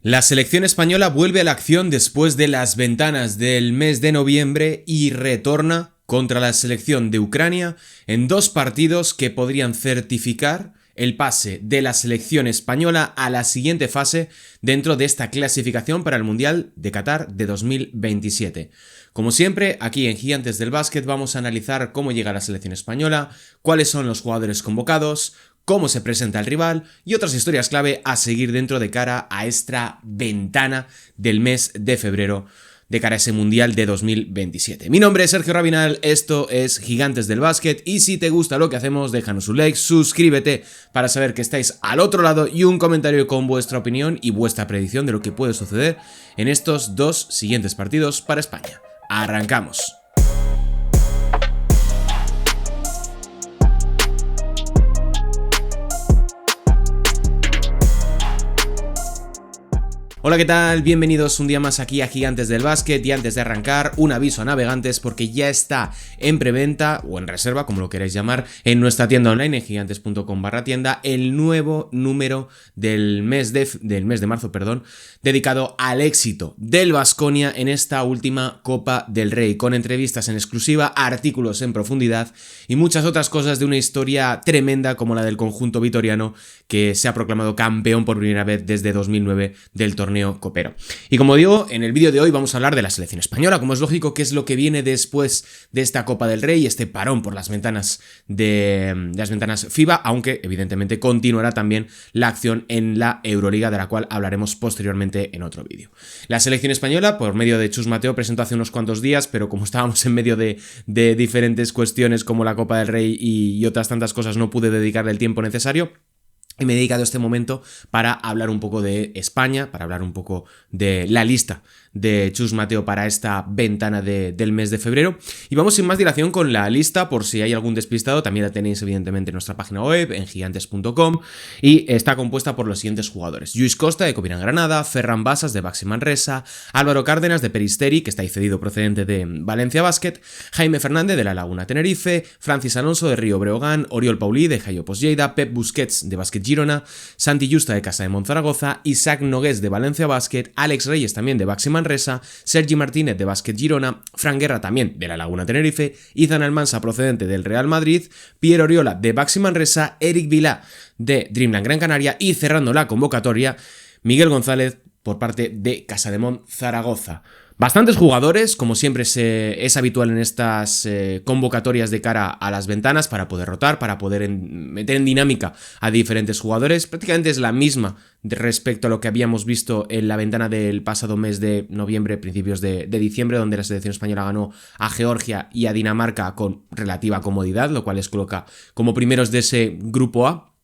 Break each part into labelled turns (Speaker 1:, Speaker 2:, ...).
Speaker 1: La selección española vuelve a la acción después de las ventanas del mes de noviembre y retorna contra la selección de Ucrania en dos partidos que podrían certificar el pase de la selección española a la siguiente fase dentro de esta clasificación para el Mundial de Qatar de 2027. Como siempre, aquí en Gigantes del Básquet vamos a analizar cómo llega la selección española, cuáles son los jugadores convocados, cómo se presenta el rival y otras historias clave a seguir dentro de cara a esta ventana del mes de febrero de cara a ese Mundial de 2027. Mi nombre es Sergio Rabinal, esto es Gigantes del Básquet y si te gusta lo que hacemos, déjanos un like, suscríbete para saber que estáis al otro lado y un comentario con vuestra opinión y vuestra predicción de lo que puede suceder en estos dos siguientes partidos para España. ¡Arrancamos! Hola, ¿qué tal? Bienvenidos un día más aquí a Gigantes del Básquet y antes de arrancar, un aviso a navegantes porque ya está en preventa o en reserva, como lo queráis llamar, en nuestra tienda online en gigantes.com/tienda el nuevo número del mes de marzo, dedicado al éxito del Baskonia en esta última Copa del Rey, con entrevistas en exclusiva, artículos en profundidad y muchas otras cosas de una historia tremenda como la del conjunto vitoriano que se ha proclamado campeón por primera vez desde 2009 del torneo copero. Y como digo, en el vídeo de hoy vamos a hablar de la selección española, como es lógico, que es lo que viene después de esta Copa del Rey, este parón por las ventanas FIBA, aunque evidentemente continuará también la acción en la Euroliga, de la cual hablaremos posteriormente en otro vídeo. La selección española, por medio de Chus Mateo, presentó hace unos cuantos días, pero como estábamos en medio de diferentes cuestiones como la Copa del Rey y otras tantas cosas, no pude dedicarle el tiempo necesario. Y me he dedicado este momento para hablar un poco de España, para hablar un poco de la lista de Chus Mateo para esta ventana del mes de febrero. Y vamos sin más dilación con la lista, por si hay algún despistado, también la tenéis evidentemente en nuestra página web, en gigantes.com, y está compuesta por los siguientes jugadores: Lluís Costa, de Covirán Granada; Ferran Basas, de Baxi Manresa; Álvaro Cárdenas, de Peristeri, que está ahí cedido procedente de Valencia Basket; Jaime Fernández, de La Laguna Tenerife; Francis Alonso, de Río Breogán; Oriol Paulí, de Jaiopos Lleida; Pep Busquets, de Basket Girona; Santi Justa, de Casa de Monzaragoza; Isaac Nogués, de Valencia Basket; Alex Reyes, también de Baxi Manresa; Sergi Martínez, de Basket Girona; Fran Guerra, también de La Laguna Tenerife; Izan Almansa, procedente del Real Madrid; Pierre Oriola, de Baxi Manresa; Eric Vilá, de Dreamland Gran Canaria; y cerrando la convocatoria, Miguel González, por parte de Casa de Monzaragoza. Bastantes jugadores, como siempre es habitual en estas convocatorias de cara a las ventanas, para poder rotar, para poder meter en dinámica a diferentes jugadores. Prácticamente es la misma respecto a lo que habíamos visto en la ventana del pasado mes de noviembre, principios de diciembre, donde la selección española ganó a Georgia y a Dinamarca con relativa comodidad, lo cual les coloca como primeros de ese grupo A.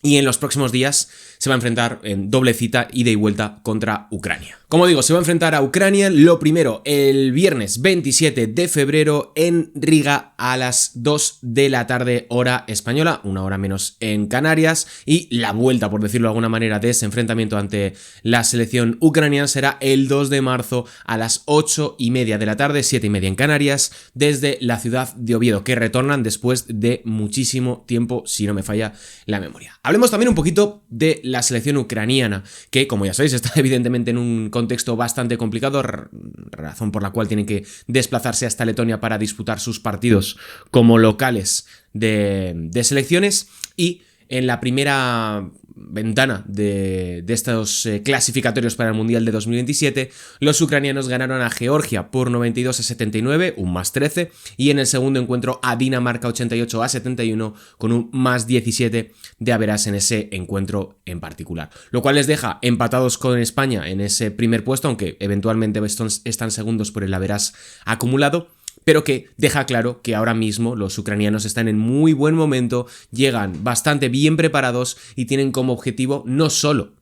Speaker 1: Y en los próximos días se va a enfrentar en doble cita, ida y vuelta, contra Ucrania. Como digo, se va a enfrentar a Ucrania, lo primero, el viernes 27 de febrero en Riga a las 2 de la tarde, hora española, una hora menos en Canarias, y la vuelta, por decirlo de alguna manera, de ese enfrentamiento ante la selección ucraniana será el 2 de marzo a las 8:30 de la tarde, 7:30 en Canarias, desde la ciudad de Oviedo, que retornan después de muchísimo tiempo, si no me falla la memoria. Hablemos también un poquito de la selección ucraniana, que, como ya sabéis, está evidentemente en un contexto bastante complicado, razón por la cual tienen que desplazarse hasta Letonia para disputar sus partidos como locales de selecciones. Y en la primera ventana de estos clasificatorios para el Mundial de 2027, los ucranianos ganaron a Georgia por 92-79, un +13, y en el segundo encuentro a Dinamarca 88-71, con un +17 de average en ese encuentro en particular, lo cual les deja empatados con España en ese primer puesto, aunque eventualmente están segundos por el average acumulado, pero que deja claro que ahora mismo los ucranianos están en muy buen momento, llegan bastante bien preparados y tienen como objetivo no solo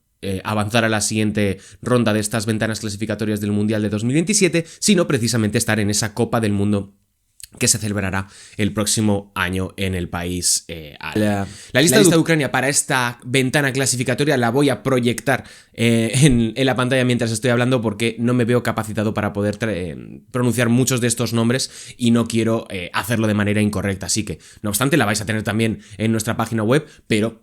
Speaker 1: avanzar a la siguiente ronda de estas ventanas clasificatorias del Mundial de 2027, sino precisamente estar en esa Copa del Mundo que se celebrará el próximo año en el país. La lista de Ucrania para esta ventana clasificatoria la voy a proyectar en la pantalla mientras estoy hablando, porque no me veo capacitado para poder pronunciar muchos de estos nombres y no quiero hacerlo de manera incorrecta. Así que, no obstante, la vais a tener también en nuestra página web, pero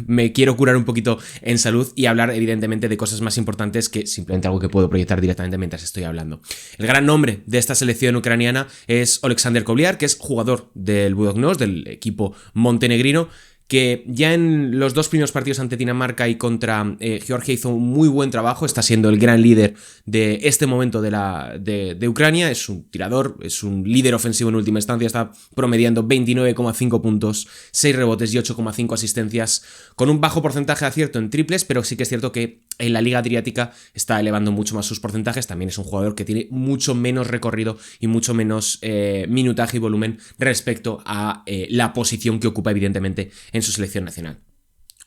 Speaker 1: me quiero curar un poquito en salud y hablar evidentemente de cosas más importantes que simplemente algo que puedo proyectar directamente mientras estoy hablando. El gran nombre de esta selección ucraniana es Oleksandr Kobliar, que es jugador del Budućnost, del equipo montenegrino, que ya en los dos primeros partidos ante Dinamarca y contra Georgia hizo un muy buen trabajo, está siendo el gran líder de este momento de Ucrania, es un tirador, es un líder ofensivo en última instancia, está promediando 29,5 puntos, 6 rebotes y 8,5 asistencias, con un bajo porcentaje de acierto en triples, pero sí que es cierto que en la Liga Adriática está elevando mucho más sus porcentajes. También es un jugador que tiene mucho menos recorrido y mucho menos minutaje y volumen respecto a la posición que ocupa evidentemente en su selección nacional.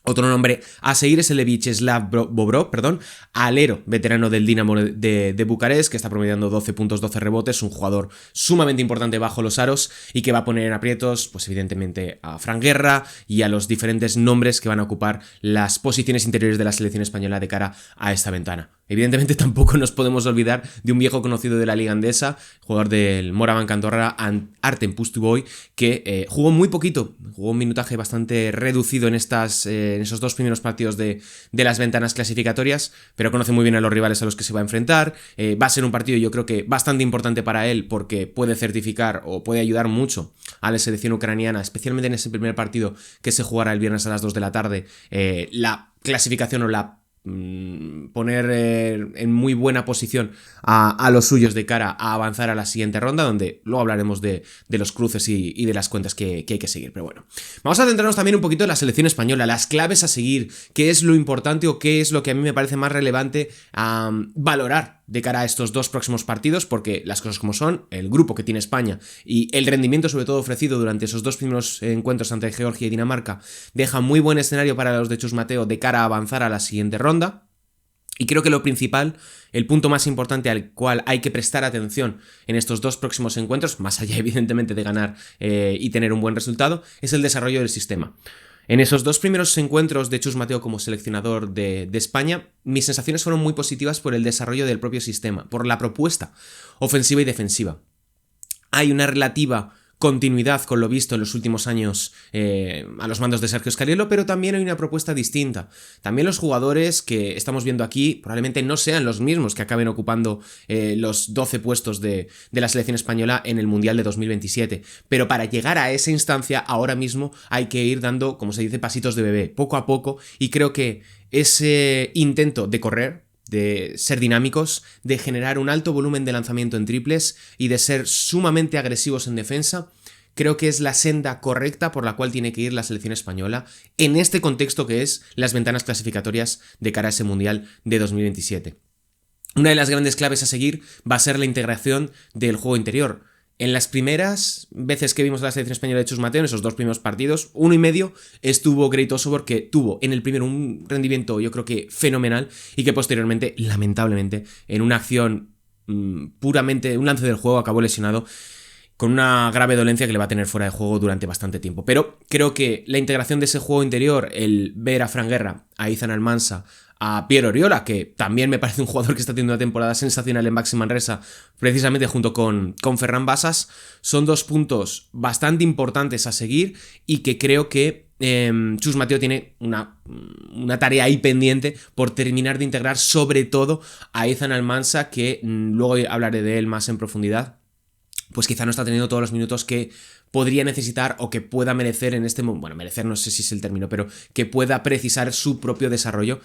Speaker 1: Otro nombre a seguir es el de Vyacheslav Bobrov, alero veterano del Dinamo de Bucarest, que está promediando 12 puntos, 12 rebotes, un jugador sumamente importante bajo los aros y que va a poner en aprietos, pues evidentemente a Fran Guerra y a los diferentes nombres que van a ocupar las posiciones interiores de la selección española de cara a esta ventana. Evidentemente tampoco nos podemos olvidar de un viejo conocido de la Liga Endesa, jugador del Moraban Cantorra, Artem Pustuboy, que jugó muy poquito, jugó un minutaje bastante reducido en esos dos primeros partidos de las ventanas clasificatorias, pero conoce muy bien a los rivales a los que se va a enfrentar. Va a ser un partido, yo creo que bastante importante para él, porque puede certificar o puede ayudar mucho a la selección ucraniana, especialmente en ese primer partido que se jugará el viernes a las 2 de la tarde, la clasificación o la poner en muy buena posición a los suyos de cara a avanzar a la siguiente ronda, donde luego hablaremos de los cruces y de las cuentas que hay que seguir. Pero bueno, vamos a centrarnos también un poquito en la selección española, las claves a seguir, qué es lo importante o qué es lo que a mí me parece más relevante a valorar de cara a estos dos próximos partidos, porque las cosas como son, el grupo que tiene España y el rendimiento sobre todo ofrecido durante esos dos primeros encuentros ante Georgia y Dinamarca deja muy buen escenario para los de Chus Mateo de cara a avanzar a la siguiente ronda. Y creo que lo principal, el punto más importante al cual hay que prestar atención en estos dos próximos encuentros, más allá evidentemente de ganar y tener un buen resultado, es el desarrollo del sistema. En esos dos primeros encuentros de Chus Mateo como seleccionador de España, mis sensaciones fueron muy positivas por el desarrollo del propio sistema, por la propuesta ofensiva y defensiva. Hay una relativa continuidad con lo visto en los últimos años a los mandos de Sergio Scariolo, pero también hay una propuesta distinta. También los jugadores que estamos viendo aquí probablemente no sean los mismos que acaben ocupando los 12 puestos de la selección española en el Mundial de 2027, pero para llegar a esa instancia ahora mismo hay que ir dando, como se dice, pasitos de bebé, poco a poco, y creo que ese intento de correr, de ser dinámicos, de generar un alto volumen de lanzamiento en triples y de ser sumamente agresivos en defensa, creo que es la senda correcta por la cual tiene que ir la selección española en este contexto que es las ventanas clasificatorias de cara a ese Mundial de 2027. Una de las grandes claves a seguir va a ser la integración del juego interior. En las primeras veces que vimos a la selección española de Chus Mateo, en esos dos primeros partidos, 1,5, estuvo Great Osobor, que tuvo en el primero un rendimiento yo creo que fenomenal y que posteriormente, lamentablemente, en una acción puramente, un lance del juego, acabó lesionado con una grave dolencia que le va a tener fuera de juego durante bastante tiempo. Pero creo que la integración de ese juego interior, el ver a Fran Guerra, a Izan Almansa, a Piero Oriola, que también me parece un jugador que está teniendo una temporada sensacional en Baxi Manresa, precisamente junto con Ferran Basas, son dos puntos bastante importantes a seguir y que creo que Chus Mateo tiene una tarea ahí pendiente por terminar de integrar, sobre todo a Izan Almansa, que luego hablaré de él más en profundidad, pues quizá no está teniendo todos los minutos que podría necesitar o que pueda merecer en este momento. Bueno, merecer no sé si es el término, pero que pueda precisar su propio desarrollo,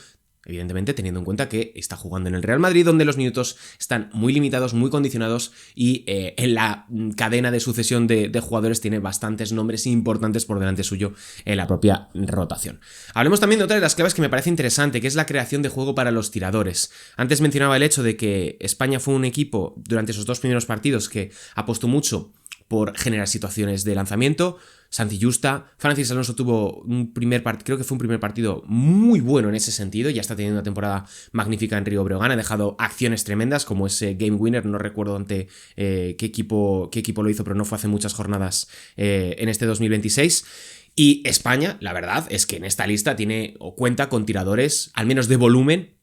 Speaker 1: evidentemente teniendo en cuenta que está jugando en el Real Madrid, donde los minutos están muy limitados, muy condicionados, y en la cadena de sucesión de jugadores tiene bastantes nombres importantes por delante suyo en la propia rotación. Hablemos también de otra de las claves que me parece interesante, que es la creación de juego para los tiradores. Antes mencionaba el hecho de que España fue un equipo durante esos dos primeros partidos que apostó mucho por generar situaciones de lanzamiento. Santi Justa, Francis Alonso tuvo un primer partido, creo que fue un primer partido muy bueno en ese sentido, ya está teniendo una temporada magnífica en Río Breogán, ha dejado acciones tremendas como ese Game Winner, no recuerdo ante qué equipo lo hizo, pero no fue hace muchas jornadas en este 2026. Y España, la verdad, es que en esta lista tiene o cuenta con tiradores, al menos de volumen,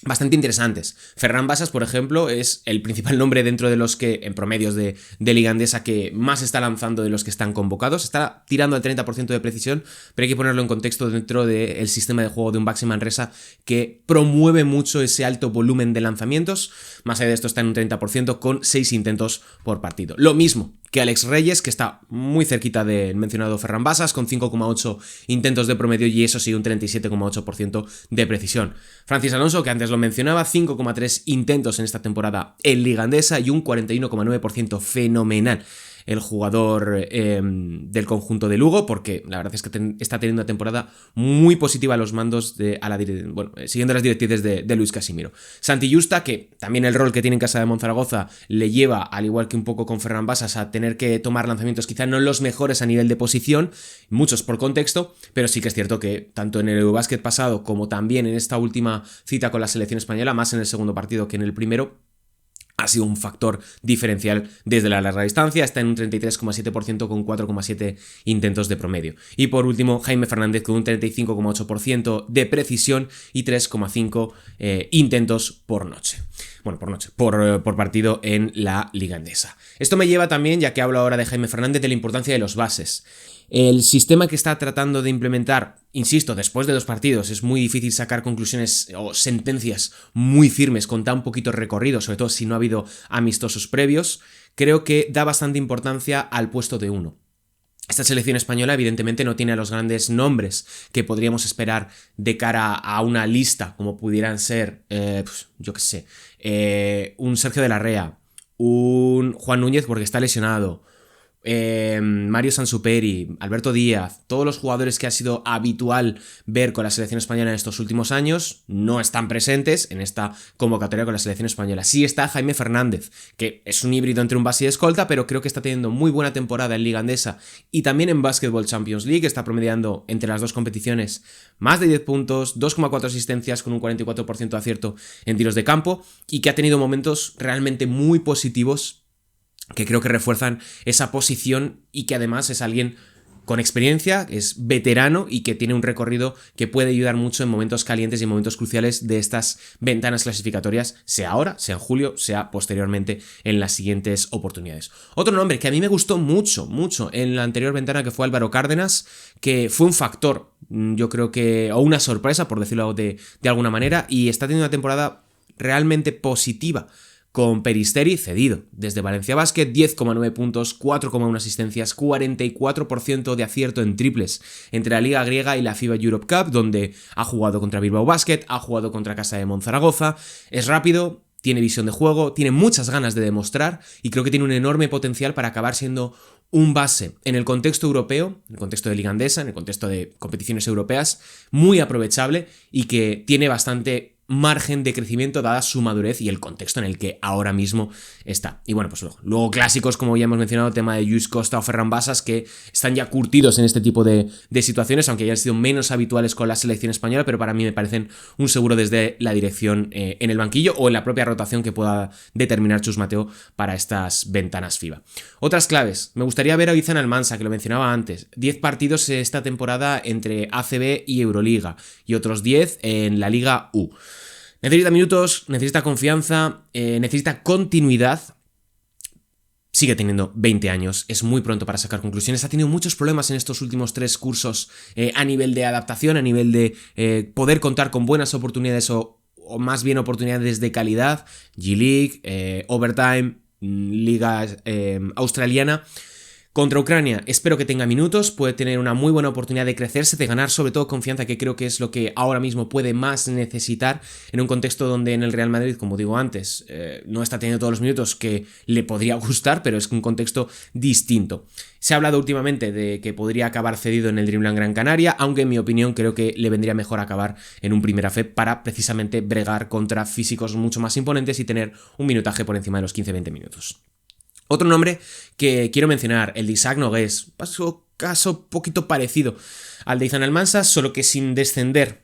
Speaker 1: bastante interesantes. Ferran Bassas, por ejemplo, es el principal nombre dentro de los que, en promedios de Liga Endesa, que más está lanzando de los que están convocados. Está tirando al 30% de precisión, pero hay que ponerlo en contexto dentro del sistema de juego de un Baxi Manresa que promueve mucho ese alto volumen de lanzamientos. Más allá de esto está en un 30% con 6 intentos por partido. Lo mismo que Alex Reyes, que está muy cerquita del mencionado Ferran Bassas, con 5,8 intentos de promedio y eso sí, un 37,8% de precisión. Francis Alonso, que antes lo mencionaba, 5,3 intentos en esta temporada en Liga Endesa y un 41,9%, fenomenal el jugador del conjunto de Lugo, porque la verdad es que está teniendo una temporada muy positiva a los mandos siguiendo las directrices de Luis Casimiro. Santi Justa, que también el rol que tiene en casa de Monzaragoza le lleva, al igual que un poco con Ferran Bassas, a tener que tomar lanzamientos quizá no los mejores a nivel de posición, muchos por contexto, pero sí que es cierto que tanto en el Eurobasket pasado como también en esta última cita con la selección española, más en el segundo partido que en el primero, ha sido un factor diferencial desde la larga distancia, está en un 33,7% con 4,7 intentos de promedio. Y por último, Jaime Fernández con un 35,8% de precisión y 3,5 intentos por noche. Bueno, por partido en la Liga Endesa. Esto me lleva también, ya que hablo ahora de Jaime Fernández, de la importancia de los bases. El sistema que está tratando de implementar, insisto, después de 2 partidos, es muy difícil sacar conclusiones o sentencias muy firmes con tan poquito recorrido, sobre todo si no ha habido amistosos previos. Creo que da bastante importancia al puesto de 1. Esta selección española evidentemente no tiene a los grandes nombres que podríamos esperar de cara a una lista, como pudieran ser, un Sergio de la Rea, un Juan Núñez porque está lesionado, Mario Sansuperi, Alberto Díaz, todos los jugadores que ha sido habitual ver con la selección española en estos últimos años no están presentes en esta convocatoria con la selección española. Sí está Jaime Fernández, que es un híbrido entre un base y escolta, pero creo que está teniendo muy buena temporada en Liga Endesa y también en Basketball Champions League, está promediando entre las dos competiciones más de 10 puntos, 2,4 asistencias con un 44% de acierto en tiros de campo y que ha tenido momentos realmente muy positivos que creo que refuerzan esa posición y que además es alguien con experiencia, es veterano y que tiene un recorrido que puede ayudar mucho en momentos calientes y en momentos cruciales de estas ventanas clasificatorias, sea ahora, sea en julio, sea posteriormente en las siguientes oportunidades. Otro nombre que a mí me gustó mucho en la anterior ventana, que fue Álvaro Cárdenas, que fue un factor, yo creo que, o una sorpresa, por decirlo de alguna manera, y está teniendo una temporada realmente positiva con Peristeri cedido desde Valencia Basket, 10,9 puntos, 4,1 asistencias, 44% de acierto en triples entre la Liga Griega y la FIBA Europe Cup, donde ha jugado contra Bilbao Basket, ha jugado contra Casa de Monzaragoza, es rápido, tiene visión de juego, tiene muchas ganas de demostrar y creo que tiene un enorme potencial para acabar siendo un base en el contexto europeo, en el contexto de Liga Endesa, en el contexto de competiciones europeas, muy aprovechable y que tiene bastante margen de crecimiento dada su madurez y el contexto en el que ahora mismo está. Y bueno, pues luego clásicos, como ya hemos mencionado, el tema de Lluís Costa o Ferran Bassas, que están ya curtidos en este tipo de situaciones, aunque ya han sido menos habituales con la selección española, pero para mí me parecen un seguro desde la dirección en el banquillo o en la propia rotación que pueda determinar Chus Mateo para estas ventanas FIBA. Otras claves, me gustaría ver a Izan Almansa, que lo mencionaba antes, 10 partidos esta temporada entre ACB y Euroliga y otros 10 en la Liga U. Necesita minutos, necesita confianza, necesita continuidad. Sigue teniendo 20 años, es muy pronto para sacar conclusiones. Ha tenido muchos problemas en estos últimos 3 cursos a nivel de adaptación, a nivel de poder contar con buenas oportunidades o más bien oportunidades de calidad. G-League, Overtime, Liga Australiana. Contra Ucrania espero que tenga minutos, puede tener una muy buena oportunidad de crecerse, de ganar sobre todo confianza, que creo que es lo que ahora mismo puede más necesitar en un contexto donde en el Real Madrid, como digo antes, no está teniendo todos los minutos que le podría gustar, pero es un contexto distinto. Se ha hablado últimamente de que podría acabar cedido en el Dreamland Gran Canaria, aunque en mi opinión creo que le vendría mejor acabar en un Primera Fe para precisamente bregar contra físicos mucho más imponentes y tener un minutaje por encima de los 15-20 minutos. Otro nombre que quiero mencionar, el de Isaac Nogués, caso poquito parecido al de Izan Almansa, solo que sin descender,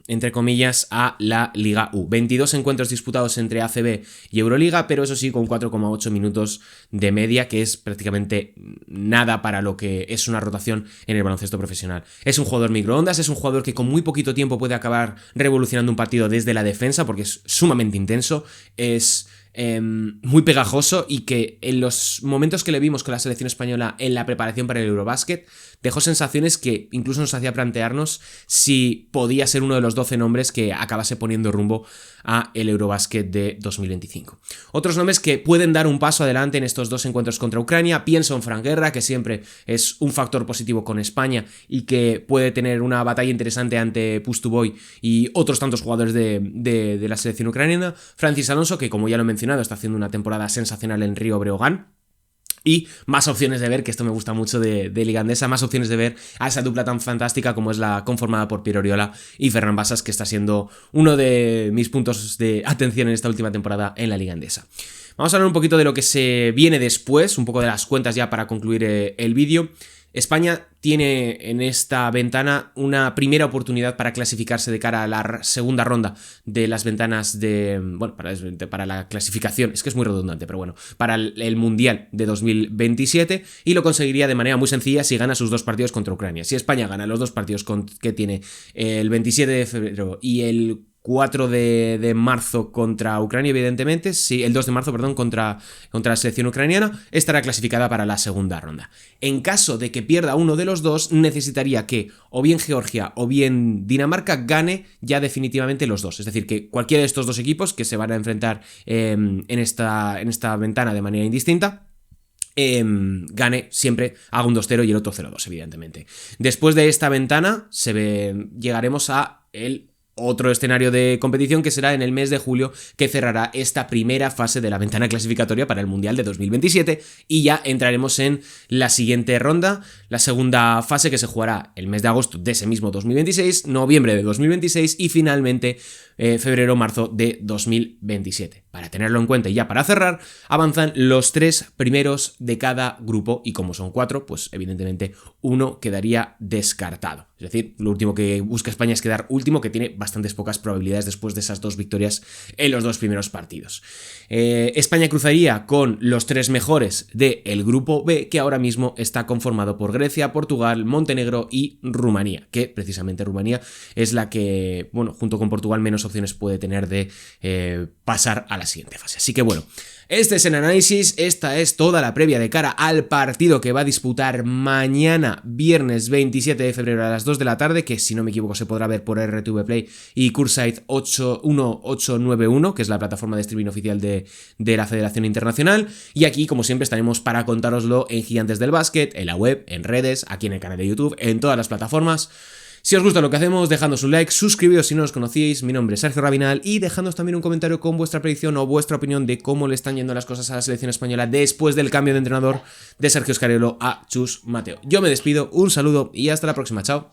Speaker 1: entre comillas, a la Liga U. 22 encuentros disputados entre ACB y Euroliga, pero eso sí, con 4,8 minutos de media, que es prácticamente nada para lo que es una rotación en el baloncesto profesional. Es un jugador microondas, es un jugador que con muy poquito tiempo puede acabar revolucionando un partido desde la defensa, porque es sumamente intenso, es muy pegajoso, y que en los momentos que le vimos con la selección española en la preparación para el Eurobasket dejó sensaciones que incluso nos hacía plantearnos si podía ser uno de los 12 nombres que acabase poniendo rumbo a el Eurobasket de 2025. Otros nombres que pueden dar un paso adelante en estos 2 encuentros contra Ucrania: pienso en Fran Guerra, que siempre es un factor positivo con España y que puede tener una batalla interesante ante Pustuboy y otros tantos jugadores de la selección ucraniana; Francis Alonso, que como ya lo he mencionado, está haciendo una temporada sensacional en Río Breogán. Y más opciones de ver, que esto me gusta mucho de Liga Endesa, más opciones de ver a esa dupla tan fantástica como es la conformada por Piero Oriola y Ferran Bassas, que está siendo uno de mis puntos de atención en esta última temporada en la Liga Endesa. Vamos a hablar un poquito de lo que se viene después, un poco de las cuentas ya para concluir el vídeo. España tiene en esta ventana una primera oportunidad para clasificarse de cara a la segunda ronda de las ventanas de... Bueno, para la clasificación, es que es muy redundante, pero bueno, para el Mundial de 2027, y lo conseguiría de manera muy sencilla si gana sus 2 partidos contra Ucrania. Si España gana los 2 partidos que tiene el 27 de febrero y el 4 de marzo contra Ucrania, evidentemente, sí, el 2 de marzo, perdón, contra la selección ucraniana, estará clasificada para la segunda ronda. En caso de que pierda uno de los dos, necesitaría que o bien Georgia o bien Dinamarca gane ya definitivamente los dos. Es decir, que cualquiera de estos 2 equipos que se van a enfrentar en esta ventana de manera indistinta, gane siempre, haga un 2-0 y el otro 0-2, evidentemente. Después de esta ventana llegaremos a el otro escenario de competición, que será en el mes de julio, que cerrará esta primera fase de la ventana clasificatoria para el Mundial de 2027, y ya entraremos en la siguiente ronda, la segunda fase, que se jugará el mes de agosto de ese mismo 2026, noviembre de 2026 y finalmente febrero-marzo de 2027. Para tenerlo en cuenta y ya para cerrar, avanzan los 3 primeros de cada grupo, y como son 4, pues evidentemente uno quedaría descartado. Es decir, lo último que busca España es quedar último, que tiene bastantes pocas probabilidades después de esas 2 victorias en los 2 primeros partidos. España cruzaría con los 3 mejores del grupo B, que ahora mismo está conformado por Grecia, Portugal, Montenegro y Rumanía, que precisamente Rumanía es la que, bueno, junto con Portugal, menos opciones puede tener de pasar a la siguiente fase. Así que bueno, este es el análisis, esta es toda la previa de cara al partido que va a disputar mañana, viernes 27 de febrero a las 2 de la tarde, que si no me equivoco se podrá ver por RTV Play y Cursite 1891, que es la plataforma de streaming oficial de la Federación Internacional. Y aquí, como siempre, estaremos para contároslo en Gigantes del Básquet, en la web, en redes, aquí en el canal de YouTube, en todas las plataformas. Si os gusta lo que hacemos, dejadnos un like, suscribíos si no nos conocíais. Mi nombre es Sergio Rabinal, y dejadnos también un comentario con vuestra predicción o vuestra opinión de cómo le están yendo las cosas a la selección española después del cambio de entrenador de Sergio Scariolo a Chus Mateo. Yo me despido, un saludo y hasta la próxima, chao.